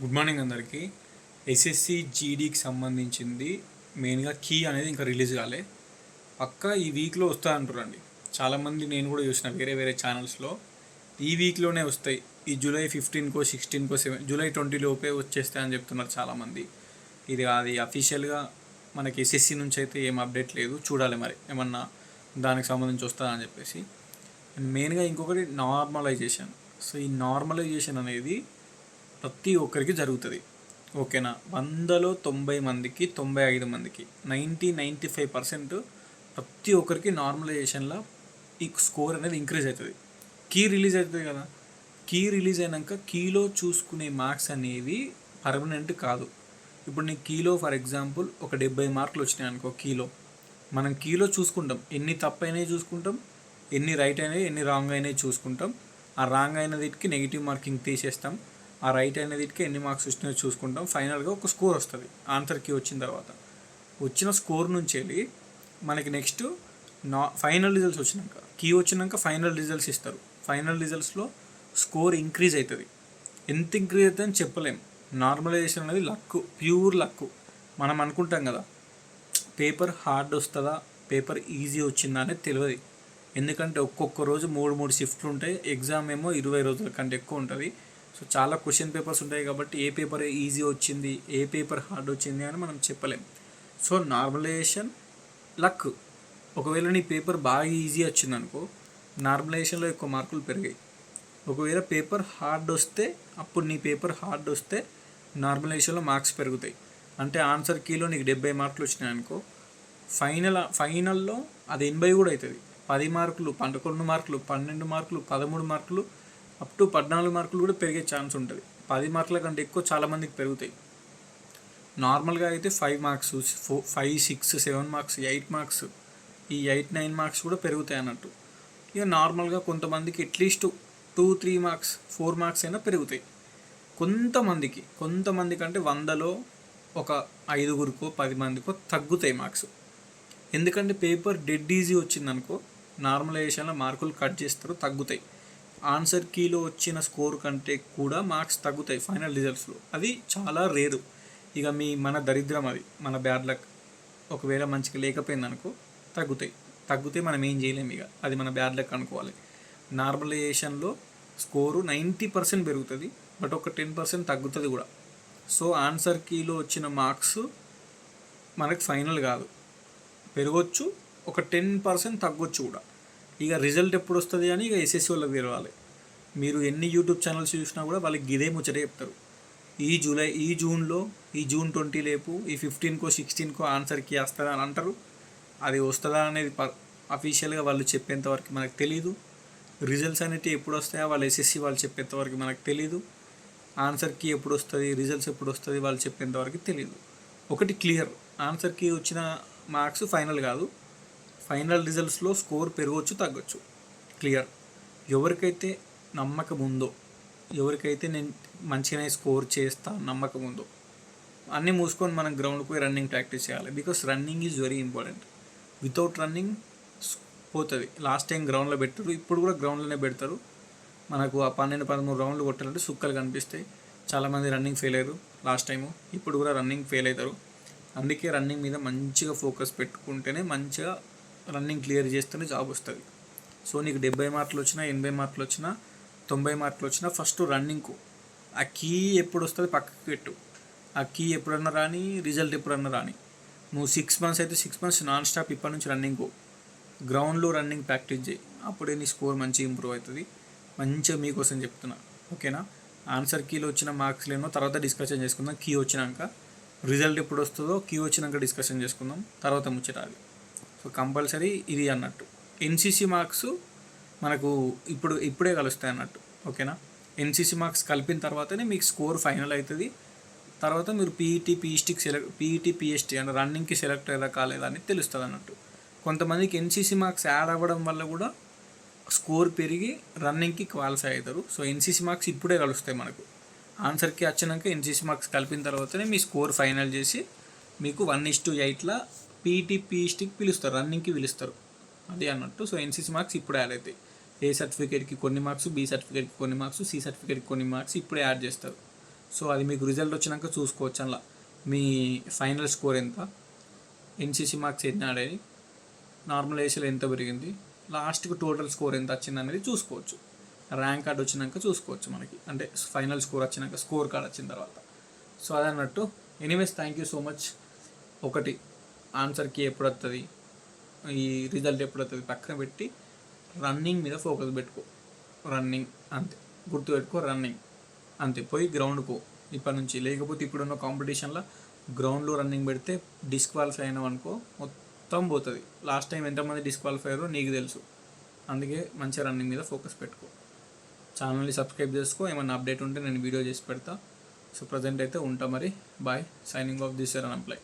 Good morning అందరికీ. SSC జీడీకి సంబంధించింది మెయిన్గా కీ అనేది ఇంకా రిలీజ్ కాలే. పక్కా ఈ వీక్లో వస్తా అంటారండి చాలామంది. నేను కూడా చూసిన వేరే వేరే ఛానల్స్లో ఈ వీక్లోనే వస్తాయి, ఈ జూలై 15కో 16కో జూలై 20 లోపే వచ్చేస్తాయని చెప్తున్నారు చాలామంది. అది అఫీషియల్గా మనకి ఎస్ఎస్సి నుంచి అయితే ఏం అప్డేట్ లేదు, చూడాలి మరి ఏమన్నా దానికి సంబంధించి వస్తుందని చెప్పేసి. అండ్ మెయిన్గా ఇంకొకటి నార్మలైజేషన్. సో ఈ నార్మలైజేషన్ అనేది ప్రతి ఒక్కరికి జరుగుతుంది, ఓకేనా. 100లో 90 మందికి 95 మందికి 95% ప్రతి ఒక్కరికి నార్మలైజేషన్లో ఈ స్కోర్ అనేది ఇంక్రీజ్ అవుతుంది. కీ రిలీజ్ అవుతుంది కదా, కీ రిలీజ్ అయినాక కీలో చూసుకునే మార్క్స్ అనేవి పర్మనెంట్ కాదు. ఇప్పుడు నీకు కీలో ఫర్ ఎగ్జాంపుల్ ఒక 70 మార్కులు వచ్చినాయి అనుకో, కీలో మనం కీలో చూసుకుంటాం ఎన్ని తప్పు అయినాయి చూసుకుంటాం, ఎన్ని రైట్ అయినాయి ఎన్ని రాంగ్ అయినాయి చూసుకుంటాం. ఆ రాంగ్ అయినదికి నెగిటివ్ మార్కింగ్ తీసేస్తాం, ఆ రైట్ అయినదికి ఎన్ని మార్క్స్ వచ్చినాయో చూసుకుంటాం. ఫైనల్గా ఒక స్కోర్ వస్తుంది. ఆన్సర్ కీ వచ్చిన తర్వాత వచ్చిన స్కోర్ నుంచి వెళ్ళి మనకి నెక్స్ట్ ఫైనల్ రిజల్ట్స్ వచ్చినాక, కీ వచ్చినాక ఫైనల్ రిజల్ట్స్ ఇస్తారు. ఫైనల్ రిజల్ట్స్లో స్కోర్ ఇంక్రీజ్ అవుతుంది. ఎంత ఇంక్రీజ్ అవుతుంది అని చెప్పలేం. నార్మలైజేషన్ అనేది లక్, ప్యూర్ లక్. మనం అనుకుంటాం కదా పేపర్ హార్డ్ వస్తుందా పేపర్ ఈజీ వచ్చిందా అనేది తెలియదు. ఎందుకంటే ఒక్కొక్క రోజు 3 షిఫ్ట్లు ఉంటాయి, ఎగ్జామ్ ఏమో 20 రోజుల కంటే ఎక్కువ ఉంటుంది. సో చాలా క్వశ్చన్ పేపర్స్ ఉంటాయి కాబట్టి ఏ పేపర్ ఈజీ వచ్చింది ఏ పేపర్ హార్డ్ వచ్చింది అని మనం చెప్పలేం. So normalisation luck. ఒకవేళ నీ పేపర్ బాగా ఈజీ వచ్చింది అనుకో, నార్మలైజేషన్లో ఎక్కువ మార్కులు పెరిగాయి. ఒకవేళ పేపర్ హార్డ్ వస్తే, అప్పుడు నీ పేపర్ హార్డ్ వస్తే నార్మలైజేషన్లో మార్క్స్ పెరుగుతాయి. అంటే ఆన్సర్ కీలో నీకు 70 మార్కులు వచ్చినాయి అనుకో, ఫైనల్లో అది 80 కూడా అవుతుంది. 10 మార్కులు 11 మార్కులు 12 మార్కులు 13 మార్కులు అప్ టు 14 మార్కులు కూడా పెరిగే ఛాన్స్ ఉంటుంది. 10 మార్కుల కంటే ఎక్కువ చాలామందికి పెరుగుతాయి. నార్మల్గా అయితే 5 మార్క్స్ 5, 6, 7 మార్క్స్ 8 మార్క్స్, ఈ 8, 9 మార్క్స్ కూడా పెరుగుతాయి అన్నట్టు. ఇక నార్మల్గా కొంతమందికి అట్లీస్ట్ 2, 3 మార్క్స్ 4 మార్క్స్ అయినా పెరుగుతాయి. కొంతమందికి అంటే 100లో ఒక 5గురికో 10 మందికో తగ్గుతాయి మార్క్స్. ఎందుకంటే పేపర్ డెడ్ ఈజీ వచ్చిందనుకో నార్మలైజేషన్లో మార్కులు కట్ చేస్తారు, తగ్గుతాయి. ఆన్సర్ కీలో వచ్చిన స్కోర్ కంటే కూడా మార్క్స్ తగ్గుతాయి ఫైనల్ రిజల్ట్స్లో. అది చాలా రేరు. ఇక మన దరిద్రం, అది మన బ్యాడ్ లక్. ఒకవేళ మంచిగా లేకపోయిందనుకో తగ్గుతాయి మనం ఏం చేయలేము. ఇక అది మన బ్యాడ్ లక్ అనుకోవాలి. నార్మలైజేషన్లో స్కోరు 90% పెరుగుతుంది, బట్ ఒక 10% తగ్గుతుంది కూడా. సో ఆన్సర్ కీలో వచ్చిన మార్క్స్ మనకు ఫైనల్ కాదు, పెరగవచ్చు, ఒక 10% తగ్గొచ్చు కూడా. ఇక రిజల్ట్ ఎప్పుడు వస్తుంది అని ఇక ఎస్ఎస్సి వాళ్ళకి తెలవాలి. మీరు ఎన్ని యూట్యూబ్ ఛానల్స్ చూసినా కూడా వాళ్ళకి ఇదే ముచ్చటే చెప్తారు. ఈ జూన్ 20 లేపు ఈ 15కో 16కో ఆన్సర్ కీ వస్తుందా అని అంటారు. అది వస్తుందా అనేది అఫీషియల్గా వాళ్ళు చెప్పేంతవరకు మనకు తెలీదు. రిజల్ట్స్ అనేవి ఎప్పుడు వస్తాయో వాళ్ళు ఎస్ఎస్సి వాళ్ళు చెప్పేంతవరకు మనకు తెలీదు. ఆన్సర్ కీ ఎప్పుడు వస్తుంది రిజల్ట్స్ ఎప్పుడు వస్తుంది వాళ్ళు చెప్పేంతవరకు తెలీదు. ఒకటి క్లియర్, ఆన్సర్ కీ వచ్చిన మార్క్స్ ఫైనల్ కాదు. ఫైనల్ రిజల్ట్స్లో స్కోర్ పెరగవచ్చు తగ్గొచ్చు, క్లియర్. ఎవరికైతే నమ్మకం ఉందో, ఎవరికైతే నేను మంచిగానే స్కోర్ చేస్తా నమ్మకం ఉందో, అన్నీ మూసుకొని మనం గ్రౌండ్కి పోయి రన్నింగ్ ప్రాక్టీస్ చేయాలి. Because running is very important. Without running పోతుంది. లాస్ట్ టైం గ్రౌండ్లో పెట్టారు, ఇప్పుడు కూడా గ్రౌండ్లోనే పెడతారు. మనకు ఆ 12-13 రౌండ్లు కొట్టాలంటే సుక్కలు కనిపిస్తాయి. చాలామంది రన్నింగ్ ఫెయిల్ అయ్యారు లాస్ట్ టైము, ఇప్పుడు కూడా రన్నింగ్ ఫెయిల్ అవుతారు. అందుకే రన్నింగ్ మీద మంచిగా ఫోకస్ పెట్టుకుంటేనే మంచిగా రన్నింగ్ క్లియర్ చేస్తేనే జాబ్ వస్తుంది. సో నీకు 70 మార్కులు వచ్చినా 80 మార్కులు వచ్చినా 90 మార్కులు వచ్చినా ఫస్ట్ రన్నింగ్కు ఆ కీ ఎప్పుడు వస్తుంది పక్కకు పెట్టు. ఆ కీ ఎప్పుడన్నా రాని, రిజల్ట్ ఎప్పుడన్నా రాని, నువ్వు 6 మంత్స్ అయితే 6 మంత్స్ నాన్ స్టాప్ ఇప్పటి నుంచి రన్నింగ్కు, గ్రౌండ్లో రన్నింగ్ ప్రాక్టీస్ చేయి. అప్పుడే నీ స్కోర్ మంచిగా ఇంప్రూవ్ అవుతుంది. మంచిగా మీకోసం చెప్తున్నా, ఓకేనా. ఆన్సర్ కీలో వచ్చిన మార్క్స్ లేనో తర్వాత డిస్కషన్ చేసుకుందాం. కీ వచ్చినాక రిజల్ట్ ఎప్పుడు వస్తుందో కీ వచ్చినాక డిస్కషన్ చేసుకుందాం, తర్వాత ముచ్చటాలి. సో కంపల్సరీ ఇది అన్నట్టు. ఎన్సీసీ మార్క్స్ మనకు ఇప్పుడే కలుస్తాయి అన్నట్టు, ఓకేనా. ఎన్సీసీ మార్క్స్ కలిపిన తర్వాతనే మీకు స్కోర్ ఫైనల్ అవుతుంది. తర్వాత మీరు పీఈటీ పిఎస్టీ అంటే రన్నింగ్కి సెలెక్ట్ అయ్యారా కాలేదా అని తెలుస్తుంది అన్నట్టు. కొంతమందికి ఎన్సీసీ మార్క్స్ యాడ్ అవ్వడం వల్ల కూడా స్కోర్ పెరిగి రన్నింగ్కి క్వాలిఫై అవుతారు. సో ఎన్సీసీ మార్క్స్ ఇప్పుడే కలుస్తాయి మనకు. ఆన్సర్కి వచ్చినాక ఎన్సీసీ మార్క్స్ కలిపిన తర్వాతనే మీ స్కోర్ ఫైనల్ చేసి మీకు 1:8లా పీఈటీ పిఎస్టీకి పిలుస్తారు, రన్నింగ్కి పిలుస్తారు, అది అన్నట్టు. సో ఎన్సీసీ మార్క్స్ ఇప్పుడు యాడ్ అవుతాయి. ఏ సర్టిఫికేట్కి కొన్ని మార్క్స్, బి సర్టిఫికేట్కి కొన్ని మార్క్స్, సి సర్టిఫికేట్కి కొన్ని మార్క్స్ ఇప్పుడే యాడ్ చేస్తారు. సో అది మీకు రిజల్ట్ వచ్చినాక చూసుకోవచ్చు. అలా మీ ఫైనల్ స్కోర్ ఎంత, ఎన్సీసీ మార్క్స్ ఎన్ని ఆడేది, నార్మల్ ఏసీలో ఎంత పెరిగింది, లాస్ట్కి టోటల్ స్కోర్ ఎంత వచ్చింది అనేది చూసుకోవచ్చు. ర్యాంక్ కార్డ్ వచ్చినాక చూసుకోవచ్చు మనకి, అంటే ఫైనల్ స్కోర్ వచ్చినాక, స్కోర్ కార్డ్ వచ్చిన తర్వాత. సో అదన్నట్టు. Anyways thank you so much. ఒకటి, ఆన్సర్కి ఎప్పుడు వస్తుంది, ఈ రిజల్ట్ ఎప్పుడు వస్తుంది పక్కన పెట్టి రన్నింగ్ మీద ఫోకస్ పెట్టుకో. రన్నింగ్ అంతే, గుర్తుపెట్టుకో, రన్నింగ్ అంతే. పోయి గ్రౌండ్కో ఇప్పటి నుంచి. లేకపోతే ఇప్పుడున్న కాంపిటీషన్లో గ్రౌండ్లో రన్నింగ్ పెడితే డిస్క్వాలిఫై అయినావు అనుకో మొత్తం పోతుంది. లాస్ట్ టైం ఎంతమంది డిస్క్వాలిఫై అయ్యారో నీకు తెలుసు. అందుకే మంచిగా రన్నింగ్ మీద ఫోకస్ పెట్టుకో. ఛానల్ని సబ్స్క్రైబ్ చేసుకో. ఏమైనా అప్డేట్ ఉంటే నేను వీడియో చేసి పెడతా. సో ప్రజెంట్ అయితే ఉంటా మరి. Bye. Signing off this year అన్అప్లై.